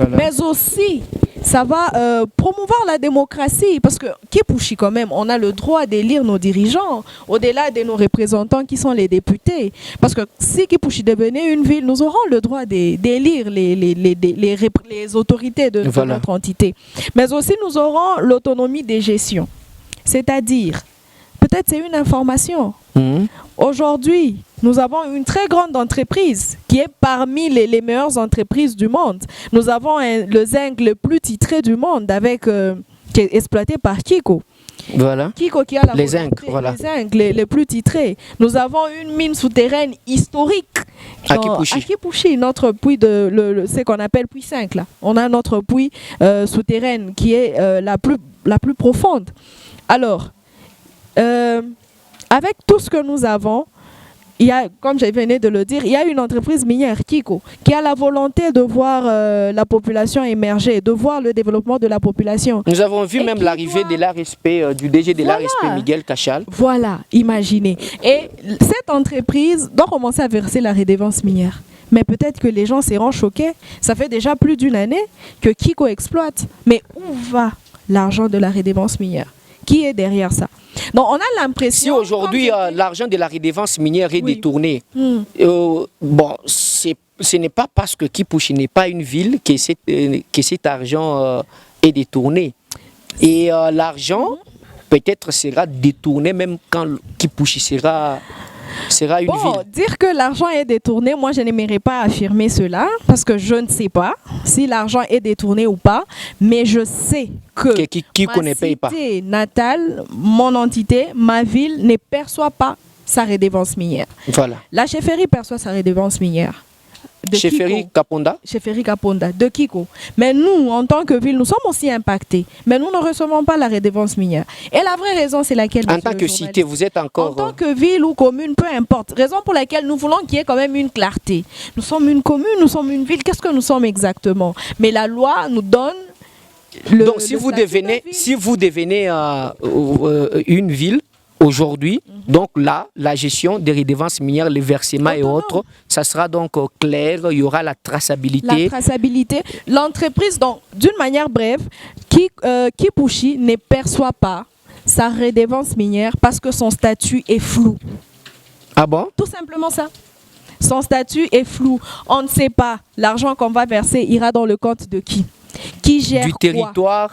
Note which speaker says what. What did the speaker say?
Speaker 1: Voilà.
Speaker 2: mais aussi ça va promouvoir la démocratie parce que Kipushi quand même, on a le droit d'élire nos dirigeants au-delà de nos représentants qui sont les députés. Parce que si Kipushi devenait une ville, nous aurons le droit d'élire les autorités de
Speaker 1: Voilà.
Speaker 2: notre entité. Mais aussi nous aurons l'autonomie des gestions. C'est-à-dire, peut-être c'est une information. Aujourd'hui, nous avons une très grande entreprise qui est parmi les meilleures entreprises du monde. Nous avons le zinc le plus titré du monde qui est exploité par Kiko.
Speaker 1: Voilà.
Speaker 2: Kiko qui a la
Speaker 1: Les zinc, voilà.
Speaker 2: les zinc les plus titrés. Nous avons une mine souterraine historique
Speaker 1: À Kipushi.
Speaker 2: à Kipushi, notre puits ce qu'on appelle puits 5 là. On a notre puits souterraine qui est la plus profonde. Alors, avec tout ce que nous avons, il y a, comme je venais de le dire, il y a une entreprise minière, Kiko, qui a la volonté de voir la population émerger, de voir le développement de la population.
Speaker 1: Nous avons vu même l'arrivée de l'ARSP, du DG de
Speaker 2: Voilà.
Speaker 1: l'ARSP, Miguel Cachal.
Speaker 2: Voilà, imaginez. Et cette entreprise doit commencer à verser la redevance minière. Mais peut-être que les gens seront choqués. Ça fait déjà plus d'une année que Kiko exploite. Mais où va l'argent de la redevance minière? Qui est derrière ça? Donc on a l'impression...
Speaker 1: Si aujourd'hui l'argent de la redevance minière est détourné, bon, ce n'est pas parce que Kipushi n'est pas une ville que cet argent est détourné. Et l'argent peut-être sera détourné même quand Kipushi sera une ville.
Speaker 2: Dire que l'argent est détourné, moi je n'aimerais pas affirmer cela parce que je ne sais pas si l'argent est détourné ou pas, mais je sais que ma cité natale, mon entité, ma ville ne perçoit pas sa redevance minière.
Speaker 1: Voilà.
Speaker 2: La chefferie perçoit sa redevance minière.
Speaker 1: Chefferie Kaponda.
Speaker 2: Chefferie Kaponda, de Kiko. Mais nous, en tant que ville, nous sommes aussi impactés. Mais nous ne recevons pas la redevance minière. Et la vraie raison, c'est laquelle?
Speaker 1: En tant que cité, vous êtes encore...
Speaker 2: En tant que ville ou commune, peu importe. Raison pour laquelle nous voulons qu'il y ait quand même une clarté. Nous sommes une commune, nous sommes une ville. Qu'est-ce que nous sommes exactement? Mais la loi nous donne...
Speaker 1: Donc si vous devenez une ville, aujourd'hui, donc là, la gestion des redevances minières, les versements et autres, ça sera donc clair, il y aura la traçabilité.
Speaker 2: La traçabilité. L'entreprise, donc, d'une manière brève, Kipushi ne perçoit pas sa redevance minière parce que son statut est flou.
Speaker 1: Ah bon?
Speaker 2: Tout simplement ça. Son statut est flou. On ne sait pas. L'argent qu'on va verser ira dans le compte de qui? Qui gère
Speaker 1: du territoire.